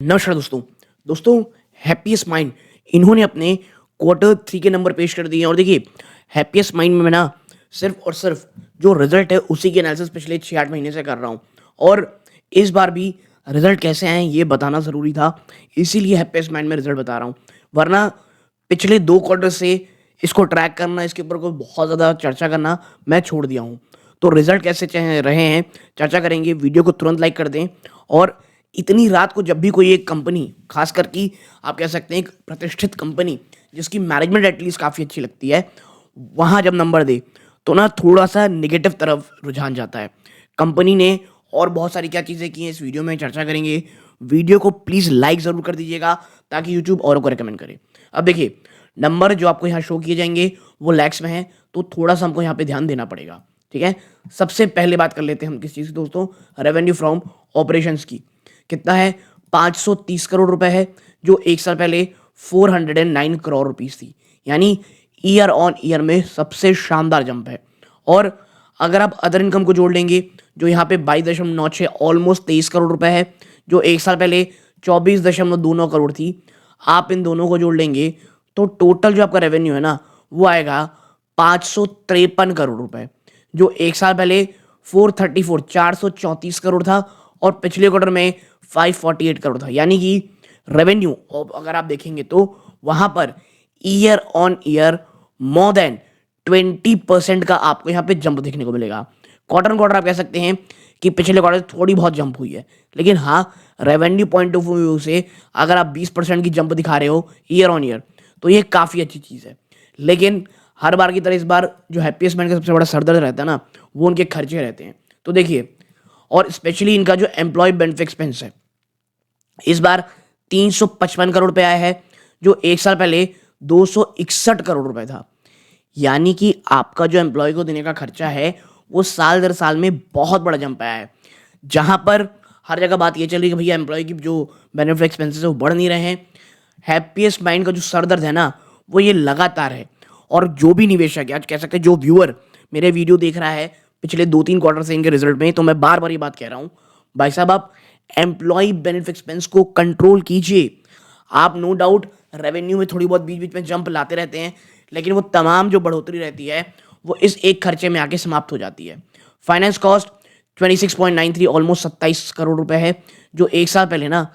नमस्कार दोस्तों happiest mind इन्होंने अपने क्वार्टर थ्री के नंबर पेश कर दिए हैं। और देखिए, हैप्पीएस्ट माइंड में मैं ना सिर्फ और सिर्फ जो रिजल्ट है उसी की एनालिसिस पिछले 6-8 महीने से कर रहा हूँ। और इस बार भी रिजल्ट कैसे आए ये बताना ज़रूरी था, इसीलिए हैप्पीएस्ट माइंड में रिजल्ट बता रहा हूँ। वरना पिछले 2 क्वार्टर से इसको ट्रैक करना, इसके ऊपर कोई बहुत ज़्यादा चर्चा करना मैं छोड़ दिया हूँ। तो रिजल्ट कैसे रहे हैं चर्चा करेंगे। वीडियो को तुरंत लाइक कर दें। और इतनी रात को जब भी कोई एक कंपनी, खासकर कि आप कह सकते हैं एक प्रतिष्ठित कंपनी जिसकी मैनेजमेंट एटलीस्ट काफ़ी अच्छी लगती है, वहाँ जब नंबर दे तो ना थोड़ा सा नेगेटिव तरफ रुझान जाता है। कंपनी ने और बहुत सारी क्या चीज़ें की हैं इस वीडियो में चर्चा करेंगे। वीडियो को प्लीज़ लाइक ज़रूर कर दीजिएगा ताकि यूट्यूब औरों को रिकमेंड करे। अब देखिए, नंबर जो आपको यहाँ शो किए जाएंगे वो लैक्स में है, तो थोड़ा सा हमको यहाँ पे ध्यान देना पड़ेगा। ठीक है, सबसे पहले बात कर लेते हैं हम किस चीज़ की दोस्तों, रेवेन्यू फ्रॉम ऑपरेशंस की। कितना है? 530 करोड़ रुपए है, जो एक साल पहले 409 करोड़ रुपीस थी। यानी ईयर ऑन ईयर में सबसे शानदार जंप है। और अगर आप अदर इनकम को जोड़ लेंगे, जो यहाँ पे 22.96 ऑलमोस्ट 23 करोड़ रुपए है, जो एक साल पहले 24.29 करोड़ थी। आप इन दोनों को जोड़ लेंगे तो टोटल जो आपका रेवेन्यू है ना वो आएगा 553 करोड़ रुपए, जो एक साल पहले 434 करोड़ था और पिछले क्वार्टर में 548 करोड़ था। यानी कि रेवेन्यू अगर आप देखेंगे तो वहां per year on year more than 20% का आपको यहाँ पे जंप देखने को मिलेगा। क्वार्टर क्वार्टर आप कह सकते हैं कि पिछले क्वार्टर थोड़ी बहुत जंप हुई है, लेकिन हाँ, रेवेन्यू पॉइंट ऑफ व्यू से अगर आप 20% की जंप दिखा रहे हो ईयर ऑन ईयर तो ये काफ़ी अच्छी चीज़ है। लेकिन हर बार की तरह इस बार जो हैप्पीएस्ट माइंड का सबसे बड़ा सरदर्द रहता है ना, वो उनके खर्चे रहते हैं। तो देखिए, और स्पेशली इनका जो एम्प्लॉय बेनिफिट एक्सपेंस है, इस बार 355 करोड़ रुपए आया है, जो एक साल पहले 261 करोड़ रुपए था। यानी कि आपका जो एम्प्लॉय को देने का खर्चा है वो साल दर साल में बहुत बड़ा जंप आया है। जहां पर हर जगह बात ये चल रही है कि भैया एम्प्लॉय की जो बेनिफिट एक्सपेंसेस है वो बढ़ नहीं रहे हैं। हैप्पीएस्ट माइंड का जो सरदर्द है ना वो ये लगातार है। और जो भी निवेशक है, आज कह सकते हैं जो व्यूअर मेरे वीडियो देख रहा है पिछले 2-3 क्वार्टर से इनके रिजल्ट में, तो मैं बार बार ये बात कह रहा हूँ, भाई साहब आप एम्प्लॉय बेनिफिट एक्सपेंस को कंट्रोल कीजिए। आप नो डाउट रेवेन्यू में थोड़ी बहुत बीच बीच में जंप लाते रहते हैं, लेकिन वो तमाम जो बढ़ोतरी रहती है वो इस एक खर्चे में आके समाप्त हो जाती है। फाइनेंस कॉस्ट 26.93 ऑलमोस्ट 27 करोड़ रुपए है, जो एक साल पहले ना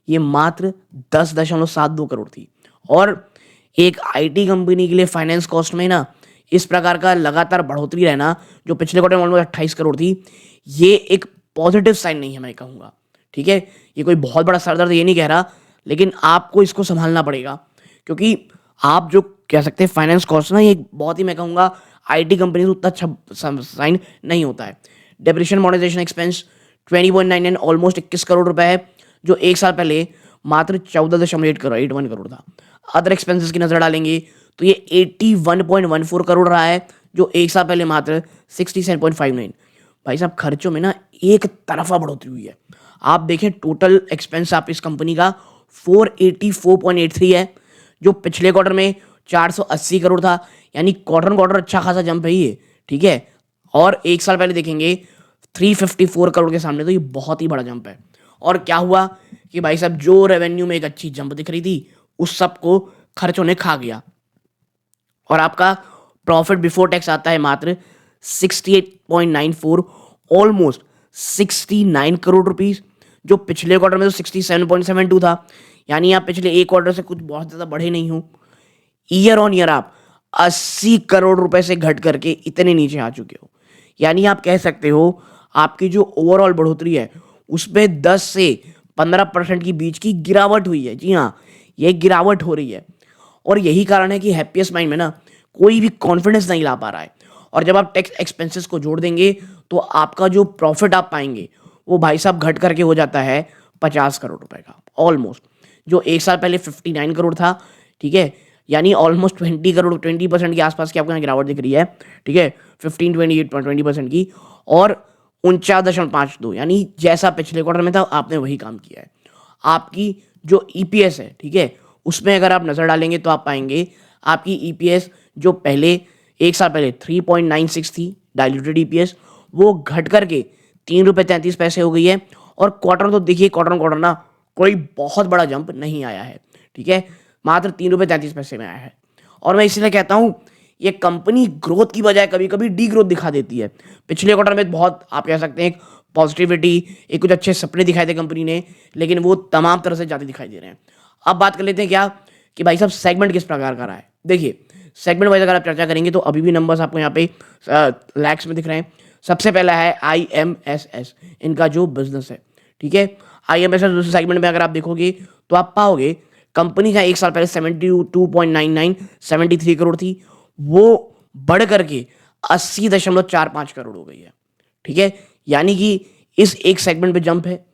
ये मात्र 10.72 करोड़ थी। और एक आईटी कंपनी के लिए फाइनेंस कॉस्ट में ना इस प्रकार का लगातार बढ़ोतरी रहना, जो पिछले क्वार्टर में ऑलमोस्ट 28 करोड़ थी, ये एक पॉजिटिव साइन नहीं है मैं कहूँगा। ठीक है, ये कोई बहुत बड़ा सरदर्द ये नहीं कह रहा, लेकिन आपको इसको संभालना पड़ेगा, क्योंकि आप जो कह सकते हैं फाइनेंस कॉस्ट ना, ये बहुत ही मैं कहूँगा आईटी कंपनी से उतना अच्छा साइन नहीं होता है। Depreciation monetisation expense 20.99 almost 21 crore रुपए है, जो एक साल पहले मात्र 14.81 करोड़ था। अदर एक्सपेंसेस की नजर डालेंगे तो ये 81.14 करोड़ रहा है, जो एक साल पहले मात्र 67.59। भाई साहब, खर्चों में ना एक तरफा बढ़ोतरी हुई है। आप देखें टोटल एक्सपेंस आप इस कंपनी का 484.83 है, जो पिछले क्वार्टर में 480 करोड़ था। यानी क्वार्टर क्वार्टर अच्छा खासा जंप है ये। ठीक है, और एक साल पहले देखेंगे 354 करोड़ के सामने, तो ये बहुत ही बड़ा जंप है। और क्या हुआ कि भाई साहब जो रेवेन्यू में एक अच्छी जंप दिख रही थी उस सब को खर्चों ने खा गया, और आपका प्रॉफिट बिफोर टैक्स आता है मात्र 68.94 ऑलमोस्ट 69 करोड़ रुपीस, जो पिछले क्वार्टर में तो 67.72 था। यानी आप पिछले एक क्वार्टर से कुछ बहुत ज़्यादा बढ़े नहीं हो। ईयर ऑन ईयर आप 80 करोड़ रुपए से घट करके इतने नीचे आ चुके हो। यानी आप कह सकते हो आपकी जो ओवरऑल बढ़ोतरी है उसमें 10 से 15% की बीच की गिरावट हुई है। जी हाँ, ये गिरावट हो रही है, और यही कारण है कि हैप्पीएस्ट माइंड में ना कोई भी कॉन्फिडेंस नहीं ला पा रहा है। और जब आप टैक्स एक्सपेंसेस को जोड़ देंगे तो आपका जो प्रॉफिट आप पाएंगे वो भाई साहब घट करके हो जाता है 50 करोड़ रुपए का ऑलमोस्ट, जो एक साल पहले 59 करोड़ था। ठीक है, यानी ऑलमोस्ट 20% के आसपास की आपको यहाँ गिरावट दिख रही है। ठीक है, 15-20% की, और 49.52, यानी जैसा पिछले क्वार्टर में था आपने वही काम किया है। आपकी जो ईपीएस है, ठीक है, उसमें अगर आप नज़र डालेंगे तो आप पाएंगे आपकी ईपीएस जो पहले एक साल पहले 3.96 थी डाइल्यूटेड ईपीएस, वो घट करके 3 रुपये 33 पैसे हो गई है। और क्वार्टर तो देखिए, क्वार्टर क्वार्टर ना कोई बहुत बड़ा जंप नहीं आया है, ठीक है? मात्र 3 रुपए 33 पैसे में आया है। और मैं इसीलिए कहता हूँ, ये कंपनी ग्रोथ की बजाय कभी-कभी डीग्रोथ दिखा देती है। पिछले क्वार्टर में बहुत आप कह सकते हैं एक पॉजिटिविटी, एक कुछ अच्छे सपने दिखाए थे कंपनी ने, लेकिन वो तमाम तरह से जाते दिखाई दे रहे हैं। अब बात कर लेते हैं क्या कि भाई साहब सेगमेंट किस प्रकार का रहा है। देखिए, सेगमेंट वाइज़ अगर आप चर्चा करेंगे तो अभी भी नंबर्स आपको यहाँ पे लैक्स में दिख रहे हैं। सबसे पहला है आईएमएसएस, इनका जो बिज़नेस है, ठीक है? आईएमएसएस दूसरे सेगमेंट में अगर आप देखोगे तो आप पाओगे कंपनी जहाँ 1 साल पहले 72.99 73 करोड़ थी, वो बढ़ करके 80.45 करोड़ हो गई है, ठीक है? यानी कि इस एक सेगमेंट पे जंप है।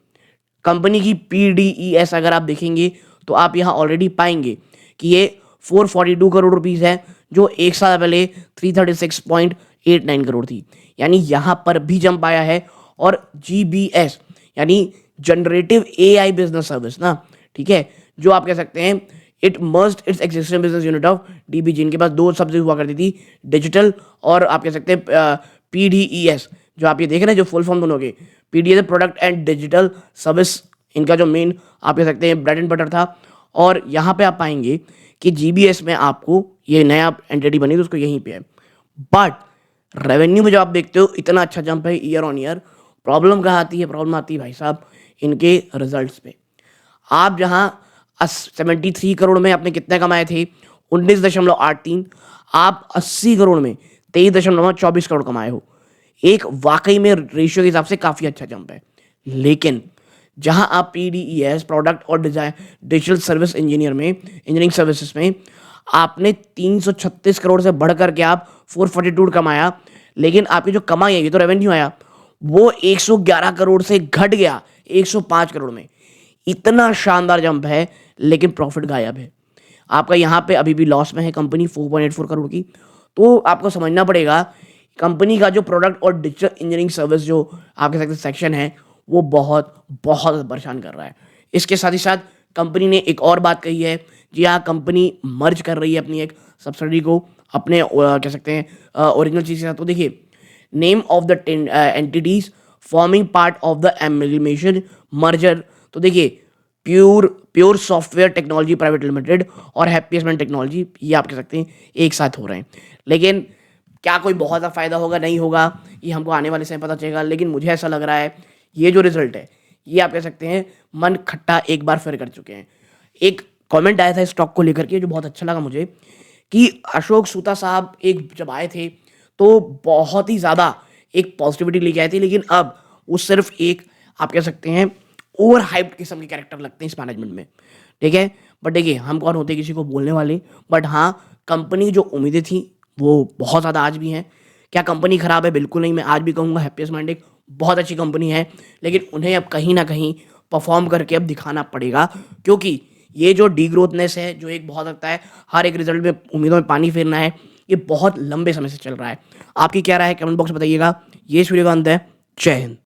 कंपनी की पीडीईएस अगर आप देखेंगे तो आप यहाँ ऑलरेडी पाएंगे कि ये 442 करोड़ रुपीस है, जो 1 साल पहले 336.89 करोड़ थी। यानी यहाँ पर भी जंप आया है। और जीबीएस यानी जनरेटिव एआई बिजनेस सर्विस ना, ठीक है, जो आप कह सकते हैं it merged it's existing business unit of DBG. इनके पास दो शब्द हुआ करती थी, डिजिटल और आप कह सकते हैं पीडीईएस। जो आप ये देख रहे हैं जो फुल फॉर्म दोनों के, PDS product and digital service, इनका जो मेन आप कह सकते हैं ब्रेड एंड बटर था। और यहाँ पे आप पाएंगे कि जीबीएस में आपको ये नया एंटिटी बनी तो उसको यहीं पे है। बट रेवेन्यू में जब आप देखते हो इतना अच्छा जंप है ईयर ऑन ईयर, प्रॉब्लम कहाँ आती है? प्रॉब्लम आती है भाई साहब इनके रिजल्ट्स पे। आप जहाँ 73 करोड़ में आपने कितने कमाए थे? 19.83। आप 80 करोड़ में 23.24 करोड़ कमाए हो। एक वाकई में रेशियो के हिसाब से काफ़ी अच्छा जंप है। लेकिन जहां आप पीडीईएस प्रोडक्ट और design digital service engineering services में आपने 336 करोड़ से बढ़ करके आप 442 कमाया, लेकिन आपकी जो कमाई है, ये तो रेवेन्यू आया, वो 111 करोड़ से घट गया 105 करोड़ में। इतना शानदार जंप है, लेकिन प्रॉफिट गायब है आपका। यहाँ पे अभी भी लॉस में है कंपनी 4.84 करोड़ की। तो आपको समझना पड़ेगा कंपनी का जो प्रोडक्ट और डिजिटल इंजीनियरिंग सर्विस जो आप कह सकते हैं सेक्शन है, वो बहुत बहुत परेशान कर रहा है। इसके साथ ही साथ कंपनी ने एक और बात कही है, जी हाँ, कंपनी मर्ज कर रही है अपनी एक सब्सिडी को अपने कह सकते हैं ओरिजिनल चीज़ के साथ। तो देखिए, name of the entities forming part of the amalgamation merger. तो देखिए, pure software technology private limited और हैप्पीएसमेंट टेक्नोलॉजी, ये आप कह सकते हैं एक साथ हो रहे हैं। लेकिन क्या कोई बहुत ज़्यादा फायदा होगा? नहीं होगा, ये हमको आने वाले समय पता चलेगा। लेकिन मुझे ऐसा लग रहा है ये जो रिजल्ट है, ये आप कह सकते हैं मन खट्टा एक बार फिर कर चुके हैं। एक कमेंट आया था स्टॉक को लेकर के जो बहुत अच्छा लगा मुझे, कि अशोक सूता साहब एक जब आए थे तो बहुत ही ज़्यादा एक पॉजिटिविटी लेके आए थे, लेकिन अब वो सिर्फ एक आप कह सकते हैं ओवर हाइप्ड किस्म के कैरेक्टर लगते हैं इस मैनेजमेंट में, ठीक है? बट देखिए, हम कौन होते किसी को बोलने वाले। बट हाँ, कंपनी जो उम्मीदें थी वो बहुत ज़्यादा आज भी हैं। क्या कंपनी खराब है? बिल्कुल नहीं। मैं आज भी कहूँगा हैप्पीएस्ट माइंड एक बहुत अच्छी कंपनी है, लेकिन उन्हें अब कहीं ना कहीं परफॉर्म करके अब दिखाना पड़ेगा, क्योंकि ये जो डीग्रोथनेस है, जो एक बहुत लगता है हर एक रिजल्ट में उम्मीदों में पानी फेरना है, ये बहुत लंबे समय से चल रहा है। आपकी क्या राय है? कमेंट बॉक्स में बताइएगा। ये सूर्यकांत है। जय हिंद।